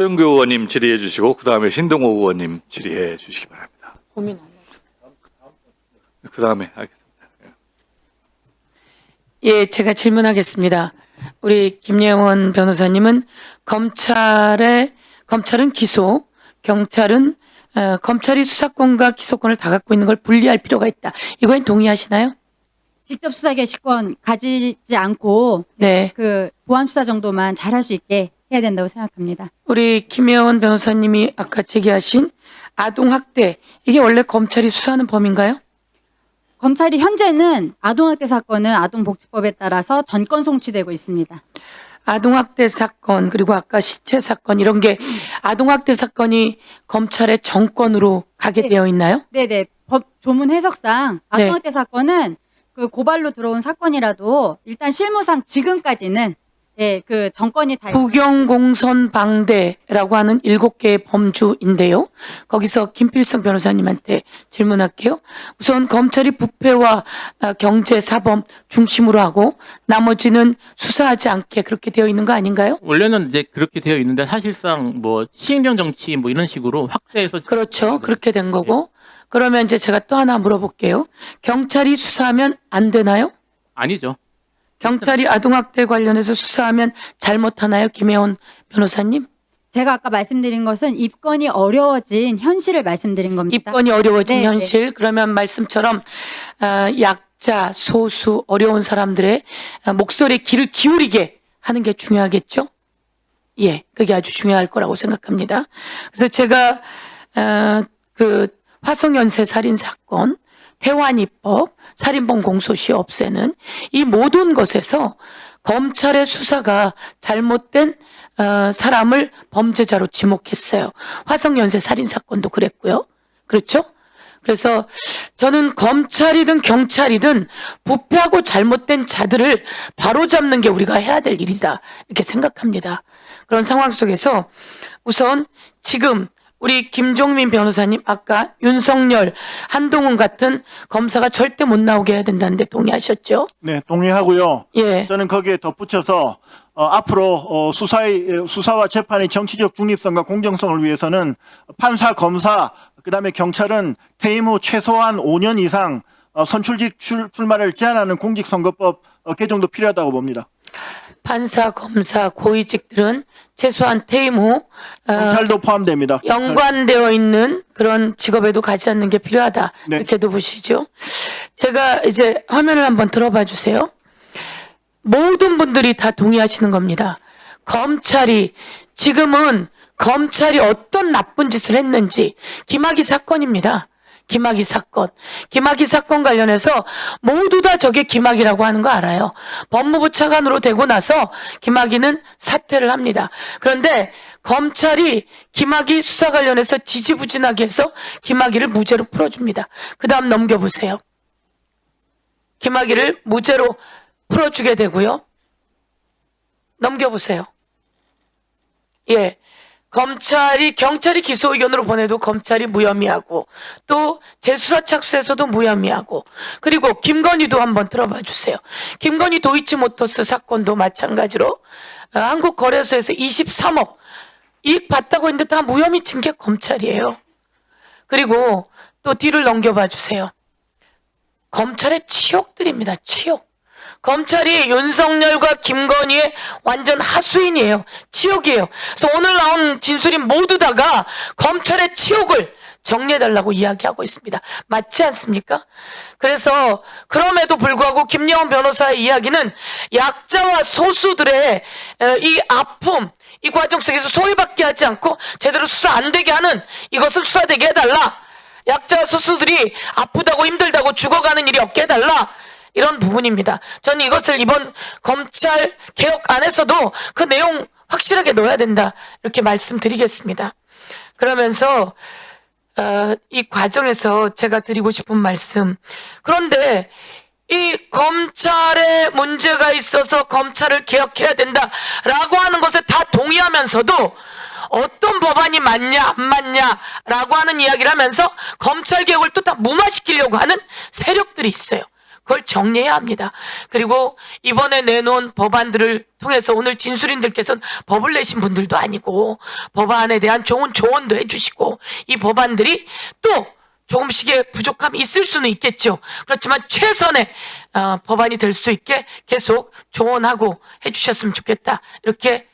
서영교 의원님 질의해 주시고 그 다음에 신동호 의원님 질의해 주시기 바랍니다. 고민 안 해요. 그 다음에 하겠습니다. 예, 제가 질문하겠습니다. 우리 김예원 변호사님은 검찰은 기소, 경찰은 검찰이 수사권과 기소권을 다 갖고 있는 걸 분리할 필요가 있다. 이거에 동의하시나요? 직접 수사 개시권 가지지 않고 네. 그 보안 수사 정도만 잘할 수 있게 해야 된다고 생각합니다. 우리 김예원 변호사님이 아까 제기하신 아동학대, 이게 원래 검찰이 수사하는 범인가요? 검찰이 현재는 아동학대 사건은 아동복지법에 따라서 전권 송치되고 있습니다. 아동학대 사건, 그리고 아까 시체 사건, 이런 게 아동학대 사건이 검찰의 정권으로 가게 네. 되어 있나요? 네네. 법 조문 해석상 아동학대 사건은 그 고발로 들어온 사건이라도 일단 실무상 지금까지는 그 정권이 다 부경공선 방대라고 하는 7개의 범주인데요. 거기서 김필성 변호사님한테 질문할게요. 우선 검찰이 부패와 경제, 사범 중심으로 하고 나머지는 수사하지 않게 그렇게 되어 있는 거 아닌가요? 원래는 이제 그렇게 되어 있는데 사실상 뭐 시행령 정치 뭐 이런 식으로 확대해서 그렇죠. 그렇게 된 거고. 그러면 이제 제가 또 하나 물어볼게요. 경찰이 수사하면 안 되나요? 아니죠. 경찰이 아동학대 관련해서 수사하면 잘못하나요? 김혜원 변호사님? 제가 아까 말씀드린 것은 입건이 어려워진 현실을 말씀드린 겁니다. 입건이 어려워진 네, 현실. 그러면 말씀처럼 약자, 소수, 어려운 사람들의 목소리에 귀를 기울이게 하는 게 중요하겠죠? 예, 그게 아주 중요할 거라고 생각합니다. 그래서 제가 그 화성연쇄 살인 사건, 태완이법, 살인범 공소시 없애는 이 모든 것에서 검찰의 수사가 잘못된 사람을 범죄자로 지목했어요. 화성연쇄 살인 사건도 그랬고요. 그렇죠? 그래서 저는 검찰이든 경찰이든 부패하고 잘못된 자들을 바로잡는 게 우리가 해야 될 일이다, 이렇게 생각합니다. 그런 상황 속에서 우선 지금 우리 김종민 변호사님 아까 윤석열, 한동훈 같은 검사가 절대 못 나오게 해야 된다는데 동의하셨죠? 네, 동의하고요. 예. 저는 거기에 덧붙여서 앞으로 수사와 재판의 정치적 중립성과 공정성을 위해서는 판사, 검사, 그다음에 경찰은 퇴임 후 최소한 5년 이상 선출직 출마를 제한하는 공직선거법 개정도 필요하다고 봅니다. 판사, 검사, 고위직들은 최소한 퇴임 후 경찰도 포함됩니다. 연관되어 있는 그런 직업에도 가지 않는 게 필요하다. 네. 이렇게도 보시죠. 제가 이제 화면을 한번 들어봐 주세요. 모든 분들이 다 동의하시는 겁니다. 지금은 검찰이 어떤 나쁜 짓을 했는지, 김학의 사건입니다. 김학의 사건 관련해서 모두 다 저게 김학의라고 하는 거 알아요. 법무부 차관으로 되고 나서 김학의는 사퇴를 합니다. 그런데 검찰이 김학의 수사 관련해서 지지부진하게 해서 김학의를 무죄로 풀어줍니다. 그 다음 넘겨보세요. 김학의를 무죄로 풀어주게 되고요. 넘겨보세요. 예. 경찰이 기소 의견으로 보내도 검찰이 무혐의하고, 또 재수사 착수에서도 무혐의하고, 그리고 김건희도 한번 들어봐 주세요. 김건희 도이치모터스 사건도 마찬가지로 한국거래소에서 23억 이익 봤다고 했는데 다 무혐의 친 게 검찰이에요. 그리고 또 뒤를 넘겨봐 주세요. 검찰의 치욕들입니다. 치욕. 검찰이 윤석열과 김건희의 완전 하수인이에요. 치욕이에요. 그래서 오늘 나온 진술이 모두 다가 검찰의 치욕을 정리해달라고 이야기하고 있습니다. 맞지 않습니까? 그래서 그럼에도 불구하고 김예원 변호사의 이야기는 약자와 소수들의 이 아픔, 이 과정 속에서 소외받게 하지 않고 제대로 수사 안 되게 하는, 이것을 수사되게 해달라. 약자와 소수들이 아프다고 힘들다고 죽어가는 일이 없게 해달라. 이런 부분입니다. 저는 이것을 이번 검찰 개혁 안에서도 그 내용 확실하게 넣어야 된다, 이렇게 말씀드리겠습니다. 그러면서 이 과정에서 제가 드리고 싶은 말씀, 그런데 이 검찰에 문제가 있어서 검찰을 개혁해야 된다라고 하는 것에 다 동의하면서도 어떤 법안이 맞냐 안 맞냐라고 하는 이야기를 하면서 검찰 개혁을 또 다 무마시키려고 하는 세력들이 있어요. 그걸 정리해야 합니다. 그리고 이번에 내놓은 법안들을 통해서 오늘 진술인들께서는 법을 내신 분들도 아니고 법안에 대한 좋은 조언도 해주시고 이 법안들이 또 조금씩의 부족함이 있을 수는 있겠죠. 그렇지만 최선의 법안이 될 수 있게 계속 조언하고 해주셨으면 좋겠다. 이렇게.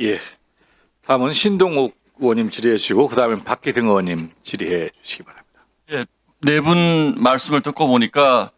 예. 다음은 신동욱 의원님 질의해 주시고 그다음에 박기등 의원님 질의해 주시기 바랍니다. 네 분 말씀을 듣고 보니까